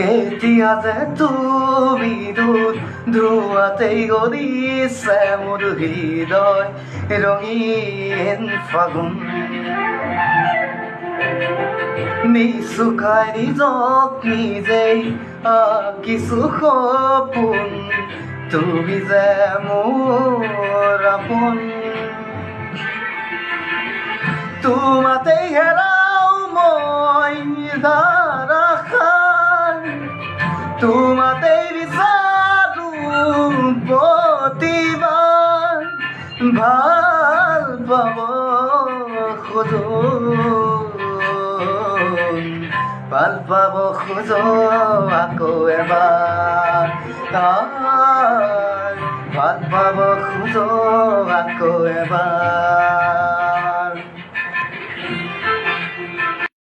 এতিয়া যে তুমি দূৰ ধোৱাতেই গলিছে মোৰ হৃদয় ৰঙীন ফাগুন নিচুকাই নিজক নিজেই কিছু সপোন তুমি যে মোৰ আপোন তোমাতেই হেৰাও মই ধাৰাসাৰ তোমাতেই বিচাৰো প্ৰতিবাৰ ভাল পাব খোজো ভাল পাব খোজো আকৌ এবাৰ ভাল পাব খোজো আকৌ এবাৰ